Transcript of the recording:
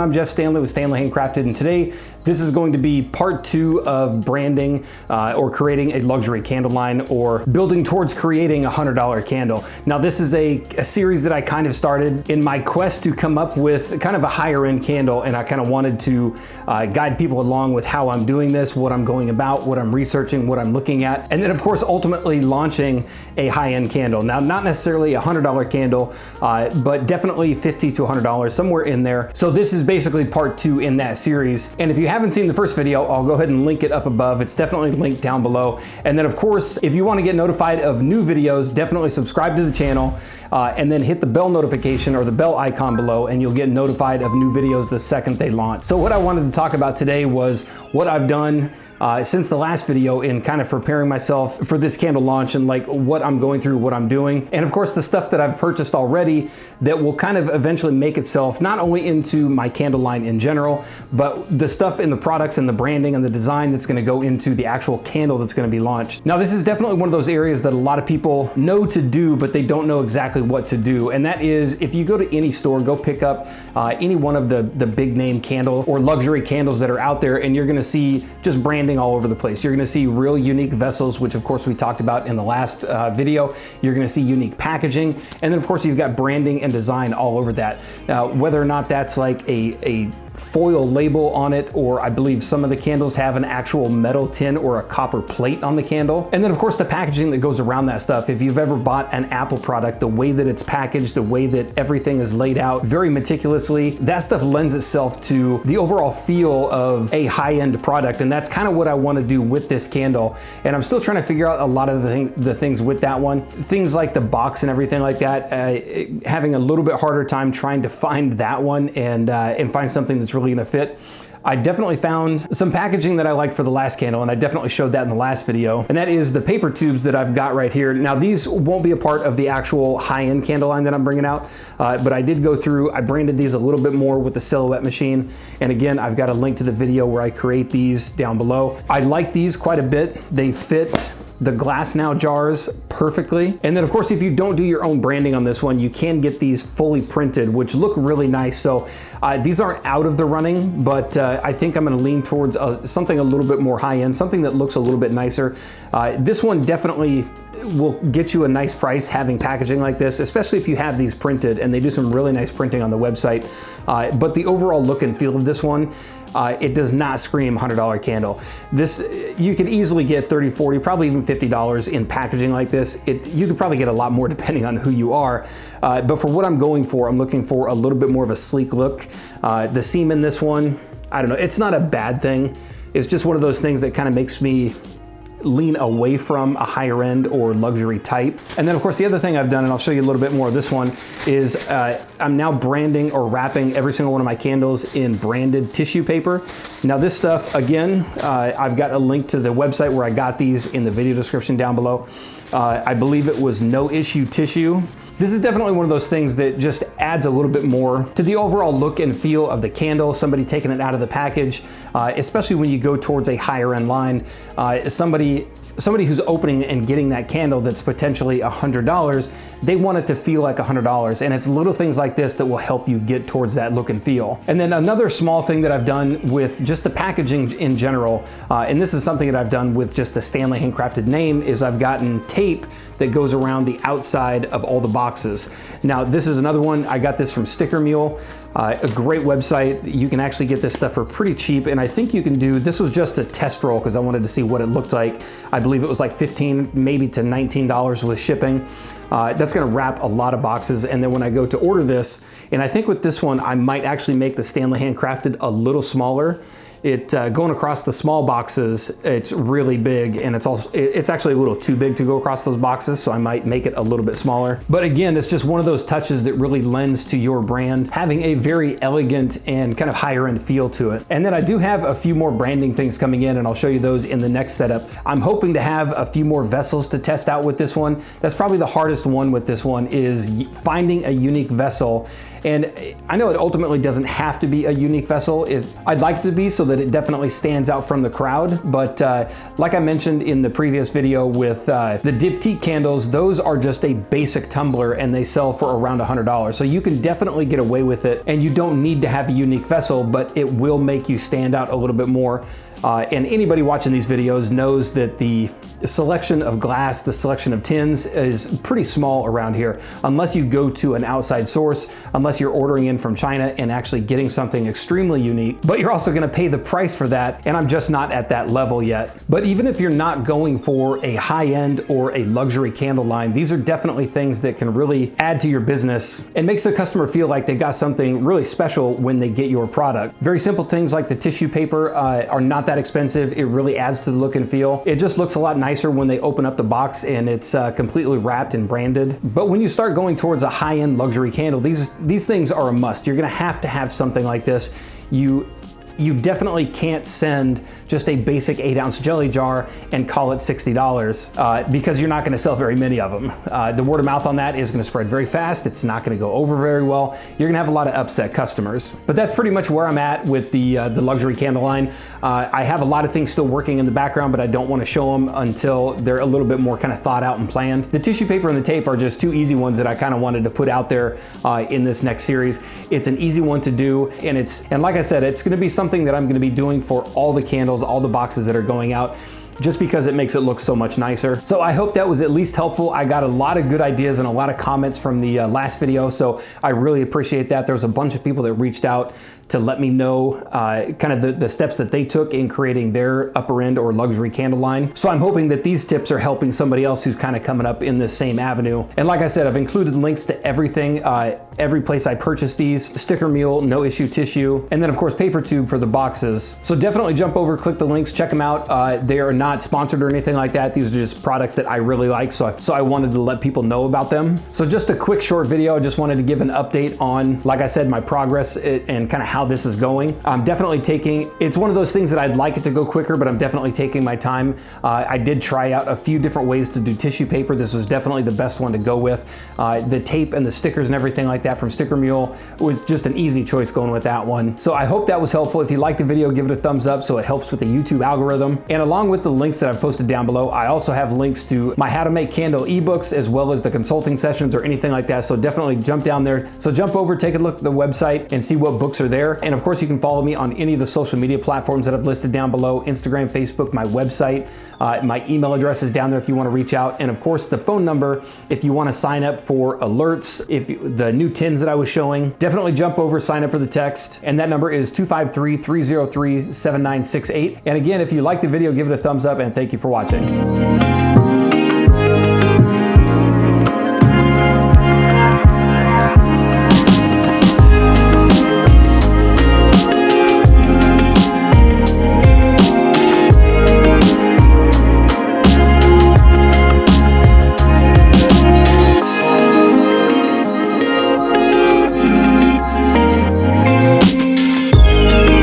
I'm Jeff Standley with Standley Handcrafted, and today this is going to be part 2 of branding or creating a luxury candle line or building towards creating a $100 candle. Now this is a series that I kind of started in my quest to come up with kind of a higher end candle, and I kind of wanted to guide people along with how I'm doing this, what I'm going about, what I'm researching, what I'm looking at, and then of course ultimately launching a high-end candle. Now not necessarily a $100 candle, but definitely $50 to $100, somewhere in there. So this is basically part 2 in that series. And if you haven't seen the first video, I'll go ahead and link it up above. It's definitely linked down below. And then of course, if you want to get notified of new videos, definitely subscribe to the channel and then hit the bell notification or the bell icon below, and you'll get notified of new videos the second they launch. So what I wanted to talk about today was what I've done since the last video in kind of preparing myself for this candle launch, and like what I'm going through, what I'm doing, and of course the stuff that I've purchased already that will kind of eventually make itself not only into my candle line in general, but the stuff in the products and the branding and the design that's going to go into the actual candle that's going to be launched. Now this is definitely one of those areas that a lot of people know to do, but they don't know exactly what to do. And that is, if you go to any store, go pick up any one of the big name candle or luxury candles that are out there, and you're going to see just branding all over the place. You're going to see real unique vessels, which of course we talked about in the last video. You're going to see unique packaging, and then of course you've got branding and design all over that. Now whether or not that's like a foil label on it, or I believe some of the candles have an actual metal tin or a copper plate on the candle. And then of course the packaging that goes around that stuff. If you've ever bought an Apple product, the way that it's packaged, the way that everything is laid out very meticulously, that stuff lends itself to the overall feel of a high-end product. And that's kind of what I want to do with this candle. And I'm still trying to figure out a lot of the things with that one. Things like the box and everything like that, having a little bit harder time trying to find that one and find something that's really going to fit. I definitely found some packaging that I liked for the last candle, and I definitely showed that in the last video, and that is the paper tubes that I've got right here. Now these won't be a part of the actual high-end candle line that I'm bringing out, but I did go through, I branded these a little bit more with the silhouette machine, and again, I've got a link to the video where I create these down below. I like these quite a bit. They fit the glass now jars perfectly. And then of course, if you don't do your own branding on this one, you can get these fully printed, which look really nice. So these aren't out of the running, but I think I'm gonna lean towards something a little bit more high-end, something that looks a little bit nicer. This one definitely will get you a nice price having packaging like this, especially if you have these printed, and they do some really nice printing on the website. But the overall look and feel of this one, it does not scream $100 candle. This, you could easily get $30, $40, probably even $50 in packaging like this. You could probably get a lot more depending on who you are. But for what I'm going for, I'm looking for a little bit more of a sleek look. The seam in this one, I don't know, it's not a bad thing. It's just one of those things that kind of makes me lean away from a higher end or luxury type. And then of course the other thing I've done, and I'll show you a little bit more of this one, is I'm now branding or wrapping every single one of my candles in branded tissue paper. Now this stuff, again, I've got a link to the website where I got these in the video description down below. I believe it was No Issue Tissue. This is definitely one of those things that just adds a little bit more to the overall look and feel of the candle, somebody taking it out of the package, especially when you go towards a higher end line. Somebody who's opening and getting that candle that's potentially $100, they want it to feel like $100, and it's little things like this that will help you get towards that look and feel. And then another small thing that I've done with just the packaging in general, and this is something that I've done with just the Standley Handcrafted name, is I've gotten tape that goes around the outside of all the boxes. Now this is another one, I got this from Sticker Mule, a great website. You can actually get this stuff for pretty cheap, and I think you can do, this was just a test roll because I wanted to see what it looked like. I believe it was like $15, maybe to $19 with shipping. That's gonna wrap a lot of boxes, and then when I go to order this, and I think with this one, I might actually make the Standley Handcrafted a little smaller. Going across the small boxes, it's really big, and it's actually a little too big to go across those boxes, so I might make it a little bit smaller. But again, it's just one of those touches that really lends to your brand having a very elegant and kind of higher end feel to it. And then I do have a few more branding things coming in, and I'll show you those in the next setup. I'm hoping to have a few more vessels to test out with this one. That's probably the hardest one with this one, is finding a unique vessel. And I know it ultimately doesn't have to be a unique vessel. I'd like it to be so that it definitely stands out from the crowd. But like I mentioned in the previous video with the diptyque candles, those are just a basic tumbler and they sell for around $100. So you can definitely get away with it, and you don't need to have a unique vessel, but it will make you stand out a little bit more. And anybody watching these videos knows that the selection of glass, the selection of tins is pretty small around here, unless you go to an outside source, unless you're ordering in from China and actually getting something extremely unique. But you're also gonna pay the price for that, and I'm just not at that level yet. But even if you're not going for a high-end or a luxury candle line, these are definitely things that can really add to your business and makes the customer feel like they got something really special when they get your product. Very simple things like the tissue paper are not that expensive. It really adds to the look and feel. It just looks a lot nicer when they open up the box and it's completely wrapped and branded. But when you start going towards a high-end luxury candle, these things are a must. You're gonna have to have something like this. You definitely can't send just a basic 8-ounce jelly jar and call it $60 because you're not gonna sell very many of them. The word of mouth on that is gonna spread very fast. It's not gonna go over very well. You're gonna have a lot of upset customers. But that's pretty much where I'm at with the luxury candle line. I have a lot of things still working in the background, but I don't wanna show them until they're a little bit more kind of thought out and planned. The tissue paper and the tape are just two easy ones that I kind of wanted to put out there in this next series. It's an easy one to do, and like I said, it's gonna be something that I'm going to be doing for all the candles, all the boxes that are going out, just because it makes it look so much nicer. So I hope that was at least helpful. I got a lot of good ideas and a lot of comments from the last video, so I really appreciate that. There was a bunch of people that reached out to let me know kind of the steps that they took in creating their upper end or luxury candle line. So I'm hoping that these tips are helping somebody else who's kind of coming up in this same avenue. And like I said, I've included links to everything, every place I purchased these, sticker mule, no issue tissue, and then of course paper tube for the boxes. So definitely jump over, click the links, check them out. They are not sponsored or anything like that. These are just products that I really like, so I wanted to let people know about them. So just a quick short video. I just wanted to give an update on, like I said, my progress and kind of how this is going. I'm definitely it's one of those things that I'd like it to go quicker, but I'm definitely taking my time. I did try out a few different ways to do tissue paper. This was definitely the best one to go with. The tape and the stickers and everything like that from Sticker Mule was just an easy choice going with that one. So I hope that was helpful. If you liked the video, give it a thumbs up so it helps with the YouTube algorithm. And along with the links that I've posted down below, I also have links to my How to Make Candle ebooks as well as the consulting sessions or anything like that. So definitely jump down there. So jump over, take a look at the website and see what books are there. And of course, you can follow me on any of the social media platforms that I've listed down below: Instagram, Facebook, my website. My email address is down there if you want to reach out. And of course, the phone number if you want to sign up for alerts, the new tins that I was showing, definitely jump over, sign up for the text. And that number is 253-303-7968. And again, if you like the video, give it a thumbs up, and thank you for watching.